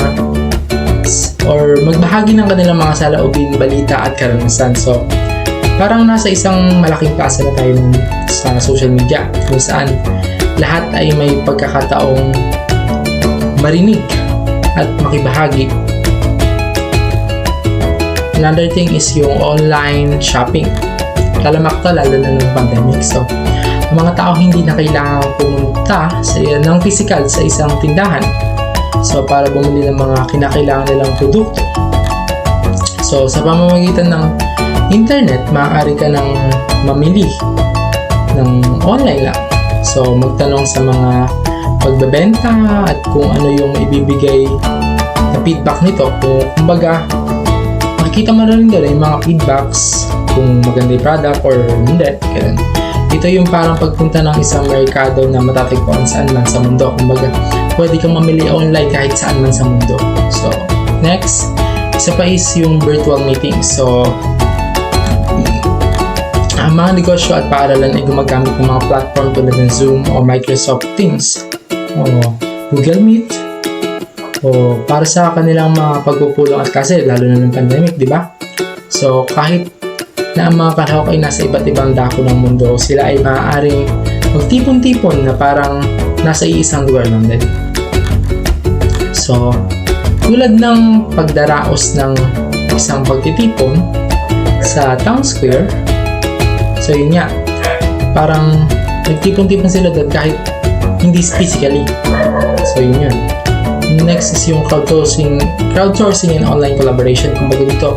or magbahagi ng kanilang mga saloobin, balita at karanasan. So, Parang nasa isang malaking plaza na tayo sa social media kung saan lahat ay may pagkakataong marinig at makibahagi. Another thing is yung online shopping. Talamak to lalo na ng pandemic. So, ang mga tao hindi na kailangan pumunta ng physical sa isang tindahan. So, para bumili ng mga kinakailangan nilang produkto. So, sa pamamagitan ng internet, maaari ka nang mamili ng online lang. So, magtanong sa mga pagbebenta at kung ano yung ibibigay na feedback nito. Kumbaga, makikita mo na rin doon yung mga feedbacks kung maganda yung product or hindi. Ganun. Ito yung parang pagpunta ng isang merkado na matatagpuan saan man sa mundo. Kumbaga, pwede kang mamili online kahit saan man sa mundo. So, next, isa pa is yung virtual meetings. So, ang mga negosyo at paaralan ay gumagamit ng mga platform tulad ng Zoom o Microsoft Teams o Google Meet o para sa kanilang mga pagpupulong at klase, lalo na ng pandemic, di ba? So, kahit na ang mga kalahok ay nasa iba't ibang dako ng mundo, sila ay maaaring magtipon-tipon na parang nasa iisang lugar lang din. So, tulad ng pagdaraos ng isang pagtitipon sa town square, so yun nga, parang nagtipon-tipon sila doon kahit hindi physically. So yun yun. Next is yung crowdsourcing and online collaboration. Kumbaga dito,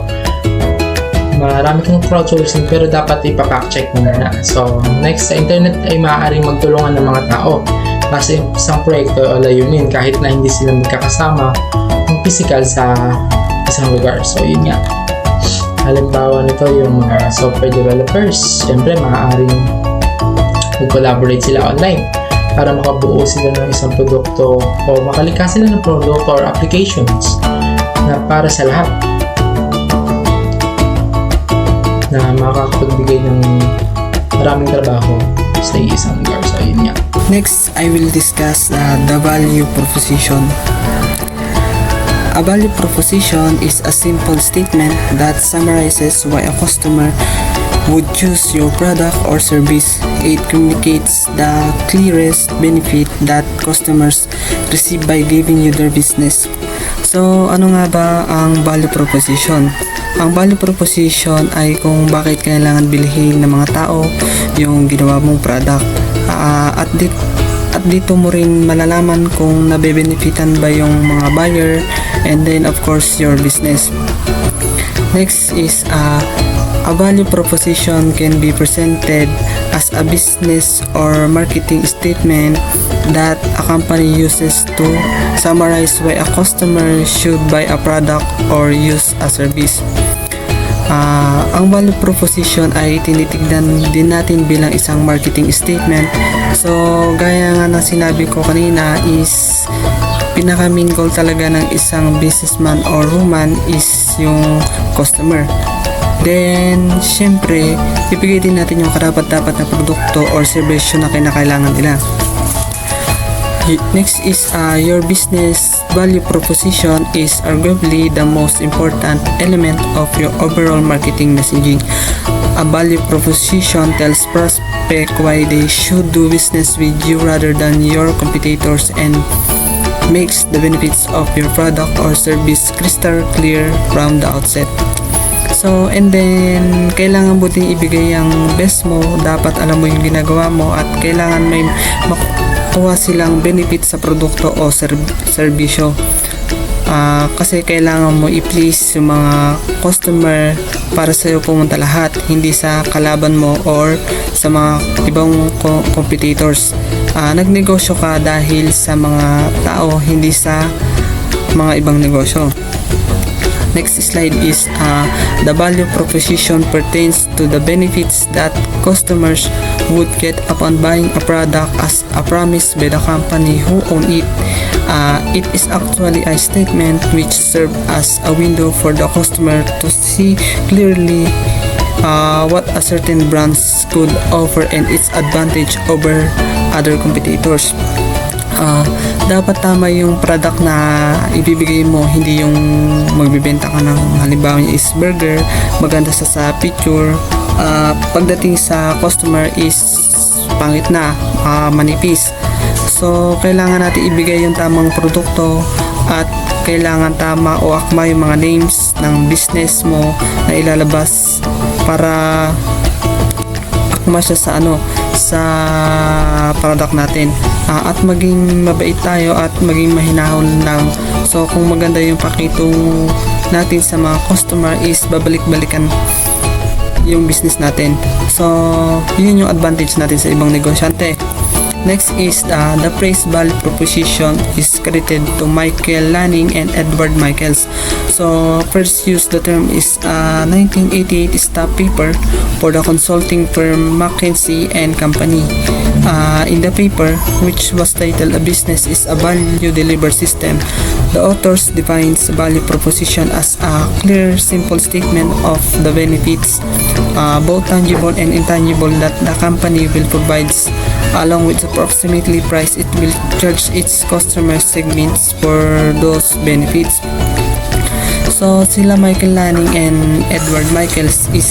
marami kang crowdsourcing pero dapat ipapack-check mo muna. So next, sa internet ay maaaring magtulungan ng mga tao kasi isang proyekto o layunin kahit na hindi sila magkakasama ng physical sa isang lugar. So yun nga. Halimbawa nito yung mga software developers, syempre maaaring mag-collaborate sila online para makabuo sila ng isang produkto o makalikha sila ng produkto or applications na para sa lahat na makakapagbigay ng maraming trabaho sa isang lugar. So yun nga. Next, I will discuss the value proposition. A value proposition is a simple statement that summarizes why a customer would choose your product or service. It communicates the clearest benefit that customers receive by giving you their business. So, ano nga ba ang value proposition? Ang value proposition ay kung bakit kailangan bilhin ng mga tao yung ginawa mong product. At dito mo rin malalaman kung nabebenefitan ba yung mga buyer and then of course your business. Next is a value proposition can be presented as a business or marketing statement that a company uses to summarize why a customer should buy a product or use a service. Ang value proposition ay tinitignan din natin bilang isang marketing statement. So, gaya nga ng sinabi ko kanina is pinaka-main goal talaga ng isang businessman or woman is yung customer. Then, syempre, ibigay din natin yung karapat-dapat na produkto or service na kinakailangan nila. Next is your business value proposition is arguably the most important element of your overall marketing messaging. A value proposition tells prospect why they should do business with you rather than your competitors and makes the benefits of your product or service crystal clear from the outset. So, and then, kailangan buting ibigay ang best mo, dapat alam mo yung ginagawa mo at kailangan may makuha silang benefit sa produkto o serbisyo. Kasi kailangan mo i-please yung mga customer para sa'yo pumunta lahat, hindi sa kalaban mo or sa mga ibang competitors. Nagnegosyo ka dahil sa mga tao, hindi sa mga ibang negosyo. Next slide is the value proposition pertains to the benefits that customers would get upon buying a product as a promise by the company who own it. It is actually a statement which serves as a window for the customer to see clearly what a certain brands could offer and its advantage over other competitors. Dapat tama yung product na ibibigay mo, hindi yung magbibenta ka ng halimbawa yung is burger, maganda sa picture, pagdating sa customer is pangit na, manipis. So kailangan natin ibigay yung tamang produkto at kailangan tama o akma yung mga names ng business mo na ilalabas para akma siya sa sa product natin. At maging mabait tayo at maging mahinahon lang. So kung maganda yung pakitungo natin sa mga customer is babalik-balikan yung business natin. So yun yung advantage natin sa ibang negosyante. Next is the praise value proposition is credited to Michael Lanning and Edward Michaels. So first use the term is 1988 staff paper for the consulting firm McKinsey and Company. In the paper, which was titled "A Business is a Value Delivery System," the authors defines value proposition as a clear, simple statement of the benefits, both tangible and intangible, that the company will provide, along with approximately price it will charge its customer segments for those benefits. So sila Michael Lanning and Edward Michaels is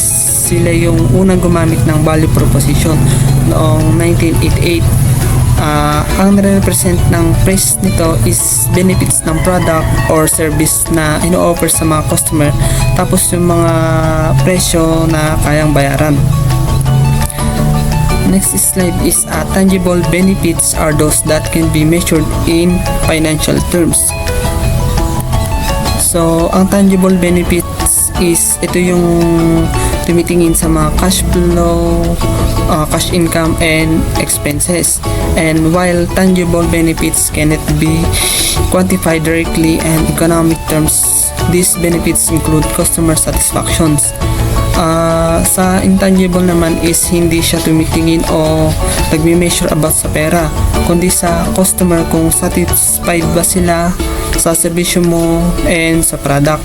sila yung unang gumamit ng value proposition noong 1988. Ang represent ng price nito is benefits ng product or service na ino-offer sa mga customer, tapos yung mga presyo na kayang bayaran. Next slide is tangible benefits are those that can be measured in financial terms. So, ang tangible benefits is ito yung tumitingin sa mga cash flow, cash income, and expenses. And while tangible benefits cannot be quantified directly in economic terms, these benefits include customer satisfactions. Sa intangible naman is hindi siya tumitingin o nagme-measure about sa pera, kundi sa customer kung satisfied ba sila sa serbisyo mo and sa product.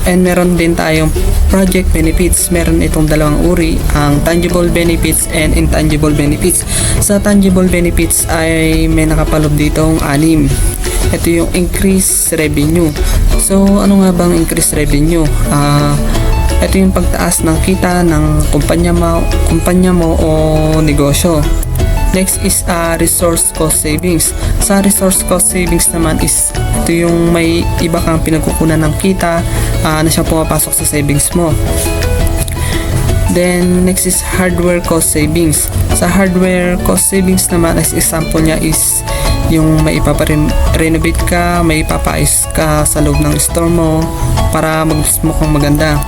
And meron din tayong project benefits. Meron itong dalawang uri, ang tangible benefits and intangible benefits. Sa tangible benefits ay may nakapalob ditong 6. Ito yung increase revenue. So ano nga bang increase revenue? Ito yung pagtaas ng kita ng kumpanya mo o negosyo. Next is resource cost savings. Sa resource cost savings naman is ito yung may iba kang pinagkukunan ng kita na siya pumapasok sa savings mo. Then next is hardware cost savings. Sa hardware cost savings naman, as example niya is yung may ipaparenovate ka, may ipapaayos ka sa loob ng store mo para mukhang maganda.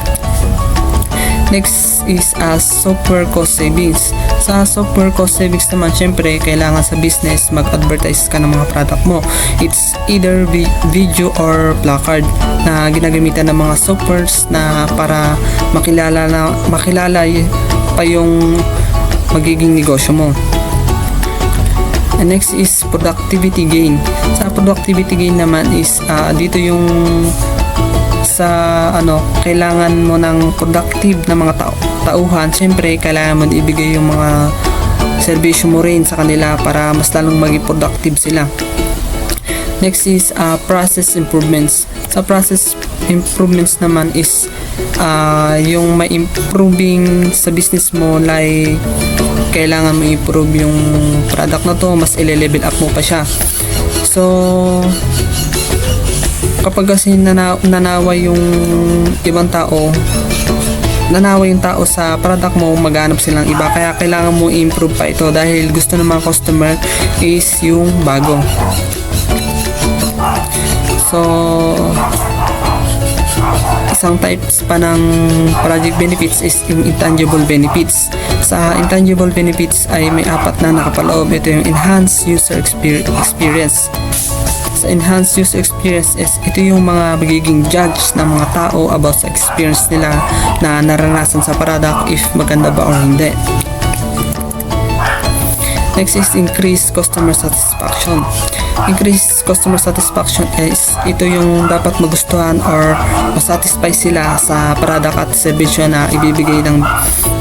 Next is software cost savings. Sa software cost savings naman, syempre kailangan sa business mag-advertise ka ng mga product mo. It's either video or placard na ginagamitan ng mga softwares na para makilala pa yung magiging negosyo mo. And next is productivity gain. Sa productivity gain naman is dito yung sa kailangan mo ng productive na mga tauhan. Siyempre kailangan mo ibigay yung mga serbisyo mo rin sa kanila para mas lalong maging productive sila. Next is process improvements. Sa process improvements naman is yung may improving sa business mo, like kailangan mo improve yung product na to, mas i-level up mo pa siya. So kapag kasi nanawa yung ibang tao, nanawa yung tao sa product mo, maghanap silang iba, kaya kailangan mo i-improve pa ito dahil gusto ng mga customer is yung bago. So isang types pa ng project benefits is yung intangible benefits. Sa intangible benefits ay may 4 na nakapaloob. Ito yung enhanced user experience. Sa enhanced user experience is ito yung mga magiging judge ng mga tao about sa experience nila na naranasan sa product, if maganda ba or hindi. Next is increased customer satisfaction. Increased customer satisfaction is ito yung dapat magustuhan or masatisfy sila sa product at serbisyo na ibibigay ng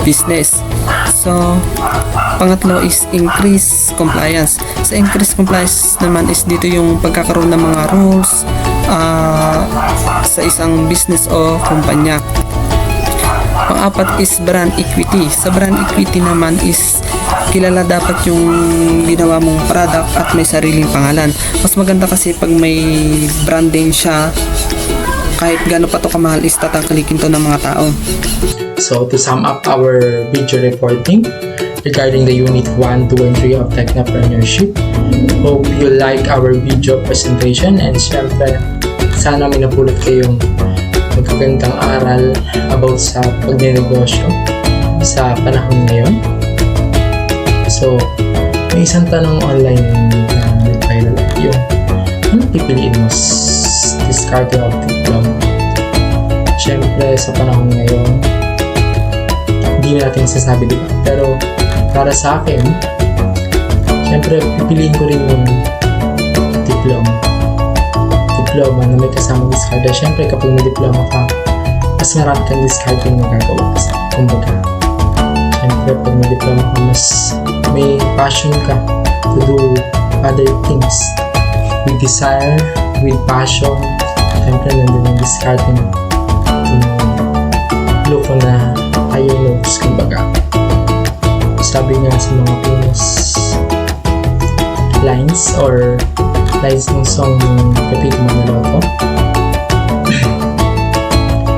business. So, pangatlo is increased compliance. Sa increased compliance naman is dito yung pagkakaroon ng mga rules, sa isang business o kumpanya. Pang-apat is brand equity. Sa brand equity naman is kilala dapat yung ginawa mong product at may sariling pangalan. Mas maganda kasi pag may branding siya, kahit gano'n pa to kamahal is tatangkalikin to ng mga tao. So to sum up our video reporting regarding the Unit 1, 2, and 3 of Technopreneurship, hope you like our video presentation, and syempre sana may napulot kayong magagandang aral about sa pagnenegosyo sa panahon ngayon. So, may isang tanong online na nag-viral, yung ano pipiliin mo? Discarding of diploma. Syempre sa panahon ngayon, hindi natin sasabi, diba? Pero para sa akin, syempre pipiliin ko rin yung diploma na may kasamang discard. Syempre kapag may diploma ka, mas marami kang discarding na gagawa. Kumbaga, syempre pag may diploma ka, mas may passion ka to do other things with desire, with passion. Syempre nandun yung discarding yung loko na ayaw notes. Kumbaga, sabi nga sa mga famous lines or lines ng song ng Pepito Manaloto,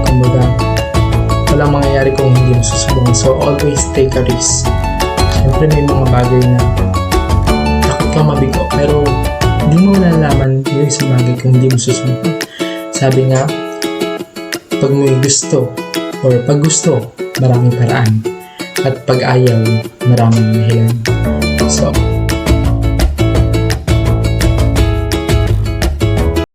kumbaga walang mangyayari kung hindi mo susubukan, so always take a risk. Siyempre may mga bagay na takot kang mabigo, pero hindi mo malalaman yung isang bagay kung hindi mo susubukan. Sabi nga, pag may gusto or pag gusto, maraming paraan, at pag ayaw, maraming dahilan. So